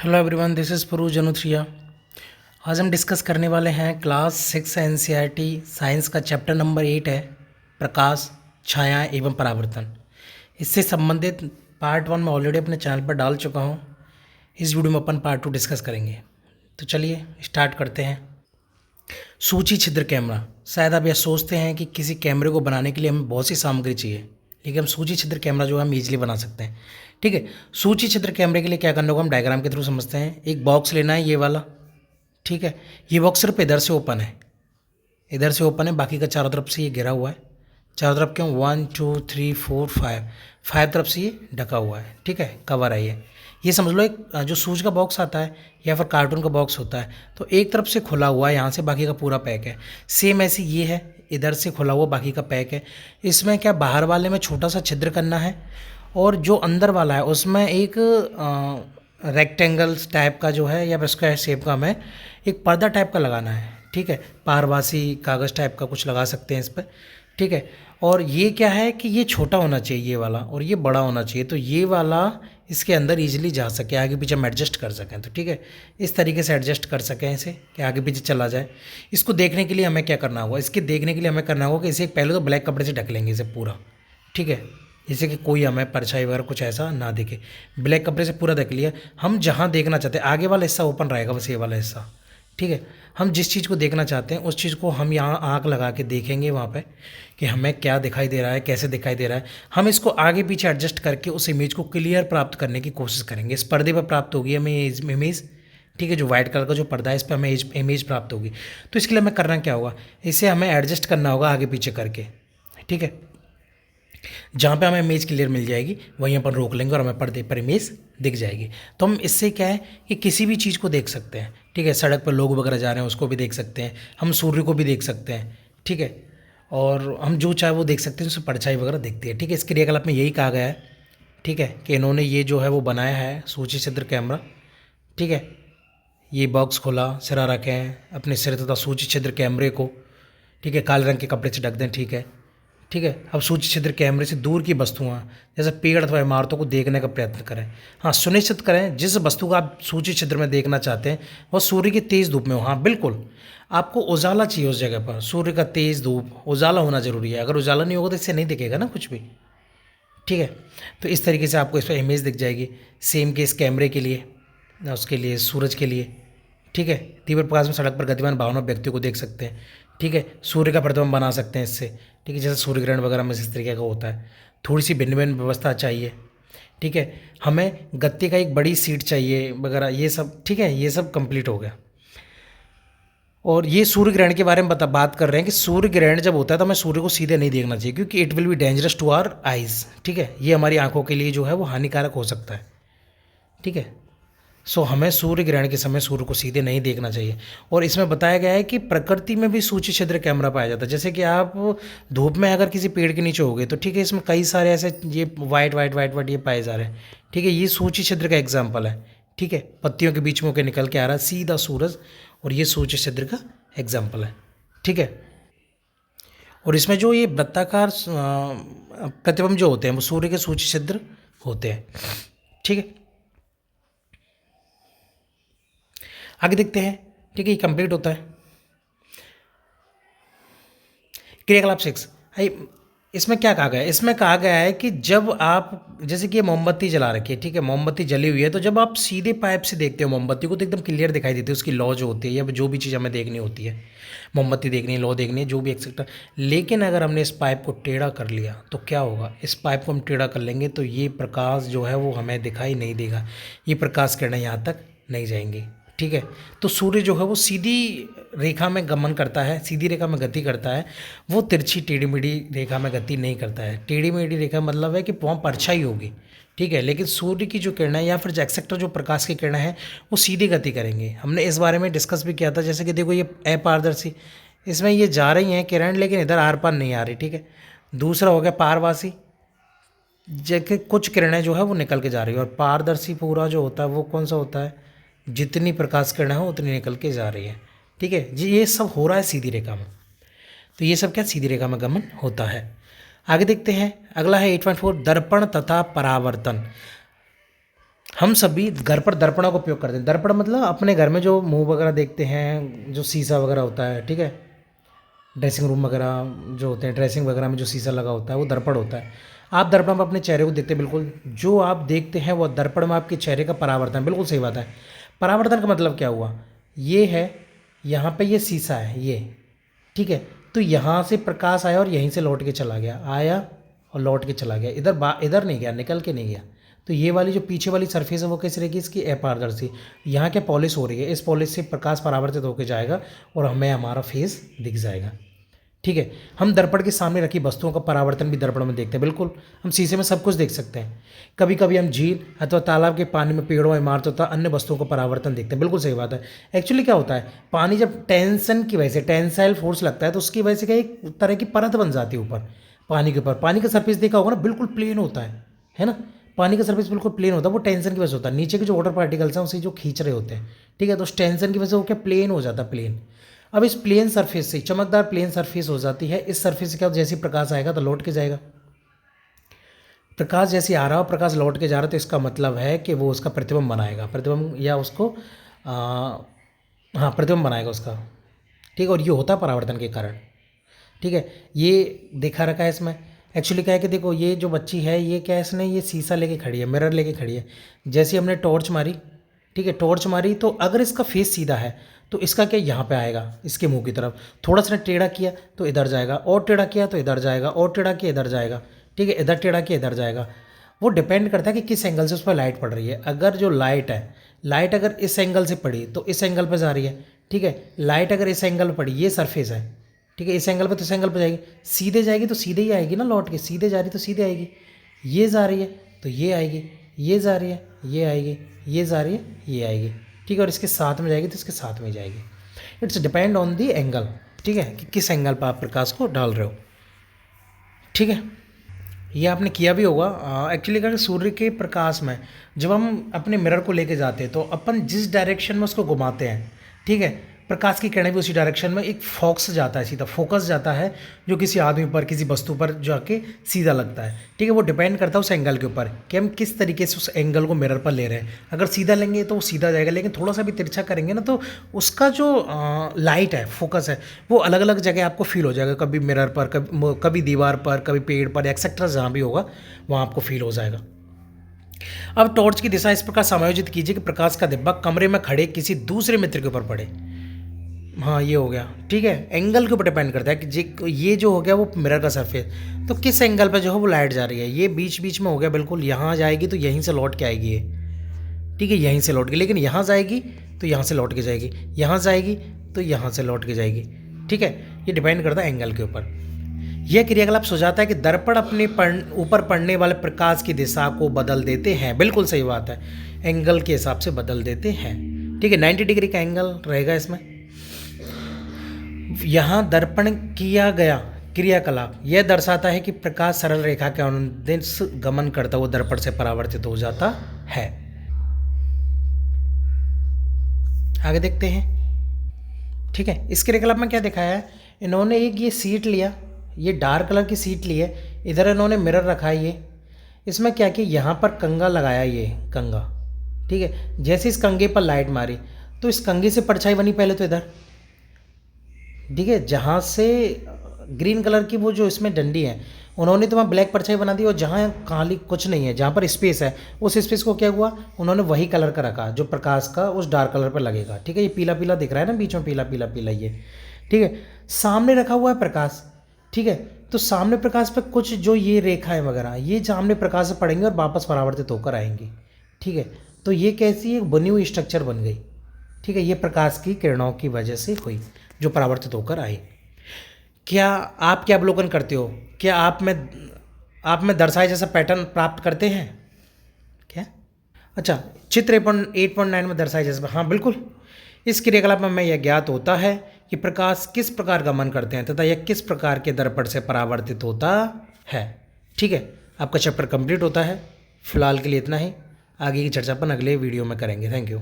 Hello everyone, this is पुरू जनुथ्रिया। आज हम डिस्कस करने वाले हैं क्लास 6 एनसीईआरटी साइंस का चैप्टर नंबर 8 है प्रकाश, छाया एवं परावर्तन। इससे संबंधित पार्ट 1 मैं ऑलरेडी अपने चैनल पर डाल चुका हूँ। इस वीडियो में अपन पार्ट 2 डिस्कस करेंगे। तो चलिए स्टार्ट करते हैं। सूची छिद्र कैमरा। शायद आप यह सोचते हैं कि किसी कैमरे को बनाने के लिए हमें बहुत सी सामग्री चाहिए, लेकिन हम सूची छिद्र कैमरा जो है हम ईजिली बना सकते हैं। ठीक है, सूची छिद्र कैमरे के लिए क्या करना होगा हम डायग्राम के थ्रू समझते हैं। एक बॉक्स लेना है ये वाला। ठीक है, ये बॉक्स सिर्फ इधर से ओपन है, इधर से ओपन है, बाकी का चारों तरफ से ये घिरा हुआ है। चारों तरफ क्यों? 1 2 3 4 5 तरफ से ये ढका हुआ है। ठीक है, कवर है ये समझ लो एक जो सूज का बॉक्स आता है या फिर कार्टून का बॉक्स होता है, तो एक तरफ से खुला हुआ है यहाँ से, बाकी का पूरा पैक है। सेम ऐसे ये है, इधर से खुला हुआ बाकी का पैक है। इसमें क्या बाहर वाले में छोटा सा छिद्र करना है, और जो अंदर वाला है उसमें एक रेक्टेंगल्स टाइप का जो है या फिर स्क्वायर शेप का हमें एक पर्दा टाइप का लगाना है। ठीक है, पारवासी कागज़ टाइप का कुछ लगा सकते हैं इस पर। ठीक है, और ये क्या है कि ये छोटा होना चाहिए ये वाला, और ये बड़ा होना चाहिए, तो ये वाला इसके अंदर इजीली जा सके, आगे पीछे हम एडजस्ट कर सकें। तो ठीक है, इस तरीके से एडजस्ट कर सकें इसे कि आगे पीछे चला जाए। इसको देखने के लिए हमें क्या करना होगा? इसके देखने के लिए हमें करना होगा कि इसे पहले तो ब्लैक कपड़े से ढक लेंगे इसे पूरा। ठीक है, जैसे कि कोई हमें परछाई वगैरह कुछ ऐसा ना दिखे। ब्लैक कपड़े से पूरा ढक लिया। हम जहाँ देखना चाहते हैं आगे वाला हिस्सा ओपन रहेगा, बस ये वाला हिस्सा। ठीक है, हम जिस चीज़ को देखना चाहते हैं उस चीज़ को हम यहाँ आँख लगा के देखेंगे वहाँ पे कि हमें क्या दिखाई दे रहा है, कैसे दिखाई दे रहा है। हम इसको आगे पीछे एडजस्ट करके उस इमेज को क्लियर प्राप्त करने की कोशिश करेंगे। इस पर्दे पर प्राप्त होगी हमें इमेज। ठीक है, जो वाइट कलर का जो पर्दा है इस पर हमें इमेज प्राप्त होगी। तो इसके लिए हमें करना क्या होगा? इसे हमें एडजस्ट करना होगा आगे पीछे करके। ठीक है, जहाँ पे हमें इमेज क्लियर मिल जाएगी वहीं अपन रोक लेंगे और हमें पर्दे पर इमेज दिख जाएगी। तो हम इससे क्या है कि किसी भी चीज़ को देख सकते हैं। ठीक है, सड़क पर लोग वगैरह जा रहे हैं उसको भी देख सकते हैं, हम सूर्य को भी देख सकते हैं। ठीक है, और हम जो चाहे वो देख सकते हैं, उससे परछाई वगैरह दिखती है। ठीक है, इसके क्रियाकलाप में यही कहा गया है। ठीक है, कि इन्होंने ये जो है वो बनाया है सूची छिद्र कैमरा। ठीक है, ये बॉक्स खोला, सिरा रखें अपने सिर तथा सूची छिद्र कैमरे को। ठीक है, काले रंग के कपड़े से ढक दें। ठीक है, ठीक है, अब सूची छिद्र कैमरे से दूर की वस्तुओं जैसे पेड़ अथवा इमारतों को देखने का प्रयत्न करें। हाँ, सुनिश्चित करें जिस वस्तु का आप सूची छिद्र में देखना चाहते हैं वह सूर्य की तेज़ धूप में हो। हाँ बिल्कुल, आपको उजाला चाहिए उस जगह पर, सूर्य का तेज़ धूप उजाला होना ज़रूरी है। अगर उजाला नहीं होगा तो इससे नहीं दिखेगा ना कुछ भी। ठीक है, तो इस तरीके से आपको इस पर इमेज दिख जाएगी। सेम केस कैमरे के लिए, उसके लिए सूरज के लिए। ठीक है, तीव्र प्रकाश में सड़क पर गतिमान भावना व्यक्तियों को देख सकते हैं। ठीक है, सूर्य का प्रतिबिंब बना सकते हैं इससे। ठीक है, जैसे सूर्य ग्रहण वगैरह में इस तरीके का होता है। थोड़ी सी भिन्न भिन्न व्यवस्था चाहिए। ठीक है, हमें गत्ते का एक बड़ी सीट चाहिए वगैरह, ये सब। ठीक है, ये सब कंप्लीट हो गया। और ये सूर्य ग्रहण के बारे में बात कर रहे हैं कि सूर्य ग्रहण जब होता है तो हमें सूर्य को सीधे नहीं देखना चाहिए, क्योंकि it will be dangerous to our eyes. ठीक है, ये हमारी आंखों के लिए जो है वो हानिकारक हो सकता है। ठीक है, सो हमें सूर्य ग्रहण के समय सूर्य को सीधे नहीं देखना चाहिए। और इसमें बताया गया है कि प्रकृति में भी सूची छिद्र कैमरा पाया जाता है। जैसे कि आप धूप में अगर किसी पेड़ के नीचे हो गए तो ठीक है, इसमें कई सारे ऐसे ये वाइट वाइट वाइट वाइट ये पाए जा रहे हैं। ठीक है, ये सूची छिद्र का एग्जाम्पल है। ठीक है, पत्तियों के बीच में होकर निकल के आ रहा है सीधा सूरज, और ये सूची छिद्र का एग्जाम्पल है। ठीक है, और इसमें जो ये वृत्ताकार प्रतिबिंब जो होते हैं वो सूर्य के सूची छिद्र होते हैं। ठीक है, आगे देखते हैं। ठीक है, ये कंप्लीट होता है। क्रियाकलाप 6 है, इसमें क्या कहा गया है? इसमें कहा गया है कि जब आप, जैसे कि ये मोमबत्ती जला रखी है, ठीक है, मोमबत्ती जली हुई है, तो जब आप सीधे पाइप से देखते हो मोमबत्ती को तो एकदम क्लियर दिखाई देती है उसकी लौ जो होती है, या जो भी चीज़ हमें देखनी होती है, मोमबत्ती देखनी है, लौ देखनी है, जो भी एक्सेट्रा। लेकिन अगर हमने इस पाइप को टेढ़ा कर लिया तो क्या होगा? इस पाइप को हम टेढ़ा कर लेंगे तो ये प्रकाश जो है वो हमें दिखाई नहीं देगा, ये प्रकाश किरणें यहाँ तक नहीं जाएंगी। ठीक है, तो सूर्य जो है वो सीधी रेखा में गमन करता है, सीधी रेखा में गति करता है, वो तिरछी टेढ़ी मेढ़ी रेखा में गति नहीं करता है। टेढ़ी मेढ़ी रेखा मतलब है कि वहाँ परछाई होगी। ठीक है, लेकिन सूर्य की जो किरणें या फिर एक्सेट्रा जो प्रकाश की किरणें हैं वो सीधी गति करेंगे। हमने इस बारे में डिस्कस भी किया था। जैसे कि देखो ये अपारदर्शी, इसमें ये जा रही हैं किरण लेकिन इधर आर पार नहीं आ रही। ठीक है, दूसरा हो गया पारवासी, जैसे कुछ किरणें जो है वो निकल के जा रही है, और पारदर्शी पूरा जो होता है वो कौन सा होता है? जितनी प्रकाश किरणें हो उतनी निकल के जा रही है। ठीक है जी, ये सब हो रहा है सीधी रेखा में। तो ये सब क्या सीधी रेखा में गमन होता है। आगे देखते हैं, अगला है 8.4 दर्पण तथा परावर्तन। हम सभी घर पर दर्पणों का उपयोग करते हैं। दर्पण मतलब अपने घर में जो मुंह वगैरह देखते हैं, जो शीशा वगैरह होता है, ठीक है, ड्रेसिंग रूम वगैरह जो होते हैं, ड्रेसिंग वगैरह में जो शीशा लगा होता है वो दर्पण होता है। आप दर्पण में अपने चेहरे को देखते हैं, बिल्कुल जो आप देखते हैं वो दर्पण में आपके चेहरे का परावर्तन है। बिल्कुल सही बात है। परावर्तन का मतलब क्या हुआ, ये है यहाँ पे ये शीशा है ये, ठीक है, तो यहाँ से प्रकाश आया और यहीं से लौट के चला गया, आया और लौट के चला गया, इधर नहीं गया, निकल के नहीं गया। तो ये वाली जो पीछे वाली सरफेस है वो कैसी रहेगी, इसकी अपारदर्शी। यहाँ क्या पॉलिश हो रही है, इस पॉलिश से प्रकाश परावर्तित होकर जाएगा और हमें हमारा फेस दिख जाएगा, ठीक है। हम दर्पण के सामने रखी वस्तुओं का परावर्तन भी दर्पण में देखते हैं, बिल्कुल हम शीशे में सब कुछ देख सकते हैं। कभी कभी हम झील अथवा तालाब के पानी में पेड़ों, इमारतों तथा अन्य वस्तुओं का परावर्तन देखते हैं, बिल्कुल सही बात है। एक्चुअली क्या होता है, पानी जब टेंशन की वजह से, टेंसाइल फोर्स लगता है, तो उसकी वजह से क्या एक तरह की परत बन जाती है ऊपर पानी के ऊपर। पानी का सरफेस देखा होगा ना, बिल्कुल प्लेन होता है ना, पानी का सरफेस बिल्कुल प्लेन होता है, वो टेंशन की वजह से होता है। नीचे के जो वाटर पार्टिकल्स हैं उसे जो खींच रहे होते हैं, ठीक है, तो उस टेंशन की वजह से वो क्या प्लेन हो जाता है, प्लेन। अब इस प्लेन सरफेस से चमकदार प्लेन सरफेस हो जाती है। इस सरफेस से क्या, जैसे प्रकाश आएगा तो लौट के जाएगा। प्रकाश जैसे आ रहा हो, प्रकाश लौट के जा रहा है, तो इसका मतलब है कि वो उसका प्रतिबिंब बनाएगा, प्रतिबिंब या उसको हाँ प्रतिबिंब बनाएगा उसका, ठीक है। और ये होता है परावर्तन के कारण, ठीक है। ये देखा रखा है इसमें। एक्चुअली क्या है कि देखो ये जो बच्ची है ये क्या है, इसने ये शीशा लेके खड़ी है, मिरर लेके खड़ी है। जैसे हमने टॉर्च मारी, ठीक है, टॉर्च मारी तो अगर इसका फेस सीधा है तो इसका क्या यहाँ पे आएगा, इसके मुंह की तरफ। थोड़ा सा टेढ़ा किया तो इधर जाएगा, और टेढ़ा किया तो इधर जाएगा, और टेढ़ा किया इधर जाएगा, ठीक है, इधर टेढ़ा किया इधर जाएगा। वो डिपेंड करता है कि किस एंगल से उस पर लाइट पड़ रही है। अगर जो लाइट है, लाइट अगर इस एंगल से पड़ी तो इस एंगल पर जा रही है, ठीक है। लाइट अगर इस एंगल पर पड़ी, ये सरफेस है, ठीक है, इस एंगल पे तो इस एंगल पे जाएगी, सीधे जाएगी तो सीधे ही आएगी ना लौट के, सीधे जा रही तो सीधे आएगी। ये जा रही है तो ये आएगी, ये जा रही है ये आएगी, ये जा रही है ये आएगी, ठीक है। और इसके साथ में जाएगी तो इसके साथ में जाएगी। It's depend on the angle, ठीक है, कि किस एंगल पर आप प्रकाश को डाल रहे हो, ठीक है। ये आपने किया भी होगा। एक्चुअली अगर सूर्य के प्रकाश में जब हम अपने मिरर को लेके जाते हैं तो अपन जिस डायरेक्शन में उसको घुमाते हैं, ठीक है, प्रकाश की किरणें भी उसी डायरेक्शन में, एक फोकस जाता है, सीधा फोकस जाता है जो किसी आदमी पर, किसी वस्तु पर जाके सीधा लगता है, ठीक है। वो डिपेंड करता है उस एंगल के ऊपर कि हम किस तरीके से उस एंगल को मिरर पर ले रहे हैं। अगर सीधा लेंगे तो वो सीधा जाएगा, लेकिन थोड़ा सा भी तिरछा करेंगे ना तो उसका जो लाइट है, फोकस है, वो अलग अलग जगह आपको फील हो जाएगा। कभी मिरर पर, कभी दीवार पर, कभी पेड़ पर, एक्सेट्रा जहाँ भी होगा वहाँ आपको फील हो जाएगा। अब टॉर्च की दिशा इस प्रकार समायोजित कीजिए कि प्रकाश का डिब्बा कमरे में खड़े किसी दूसरे मित्र के ऊपर पड़े। हाँ ये हो गया, ठीक है। एंगल के ऊपर डिपेंड करता है कि ये जो हो गया वो मिरर का सरफेस, तो किस एंगल पे जो है वो लाइट जा रही है। ये बीच बीच में हो गया, बिल्कुल यहाँ जाएगी तो यहीं से लौट के आएगी ये, ठीक है, यहीं से लौट के। लेकिन यहाँ जाएगी तो यहाँ से लौट के जाएगी, यहाँ जाएगी तो यहाँ से लौट के जाएगी, ठीक है। ये डिपेंड करता है एंगल के ऊपर। यह क्रियाकलाप सुझाता है कि दर्पण अपने ऊपर पड़ने वाले प्रकाश की दिशा को बदल देते हैं। बिल्कुल सही बात है, एंगल के हिसाब से बदल देते हैं, ठीक है। 90 डिग्री का एंगल रहेगा इसमें। यहाँ दर्पण किया गया क्रियाकलाप यह दर्शाता है कि प्रकाश सरल रेखा के अनुदिश गमन करता हुआ दर्पण से परावर्तित हो जाता है। आगे देखते हैं, ठीक है। इस क्रियाकलाप में क्या दिखाया है, इन्होंने एक ये सीट लिया, ये डार्क कलर की सीट ली है, इधर इन्होंने मिरर रखा है ये, इसमें क्या कि यहाँ पर कंगा लगाया, ये कंगा, ठीक है। जैसे इस कंगे पर लाइट मारी तो इस कंगे से परछाई बनी पहले तो इधर, ठीक है, जहाँ से ग्रीन कलर की वो जो इसमें डंडी है उन्होंने तो वहाँ ब्लैक परछाई बना दी, और जहाँ खाली कुछ नहीं है, जहाँ पर स्पेस है उस स्पेस को क्या हुआ, उन्होंने वही कलर का रखा जो प्रकाश का उस डार्क कलर पर लगेगा, ठीक है। ये पीला पीला दिख रहा है ना बीच में, पीला पीला पीला ये, ठीक है। सामने रखा हुआ है प्रकाश, ठीक है, तो सामने प्रकाश पर कुछ जो ये रेखाएं वगैरह ये सामने प्रकाश से पड़ेंगे और वापस परावर्तित होकर आएंगी, ठीक है। तो ये कैसी एक बनी हुई स्ट्रक्चर बन गई, ठीक है, ये प्रकाश की किरणों की वजह से हुई जो परावर्तित होकर आई। क्या आप क्या अवलोकन करते हो, क्या आप में दर्शाए जैसा पैटर्न प्राप्त करते हैं क्या? अच्छा, चित्र 8.9 में दर्शाए जैसा, हाँ बिल्कुल। इस क्रियाकलाप में यह ज्ञात होता है कि प्रकाश किस प्रकार गमन करते हैं तथा यह किस प्रकार के दर्पण से परावर्तित होता है, ठीक है। आपका चैप्टर कंप्लीट होता है। फिलहाल के लिए इतना ही, आगे की चर्चा अपन अगले वीडियो में करेंगे। Thank you.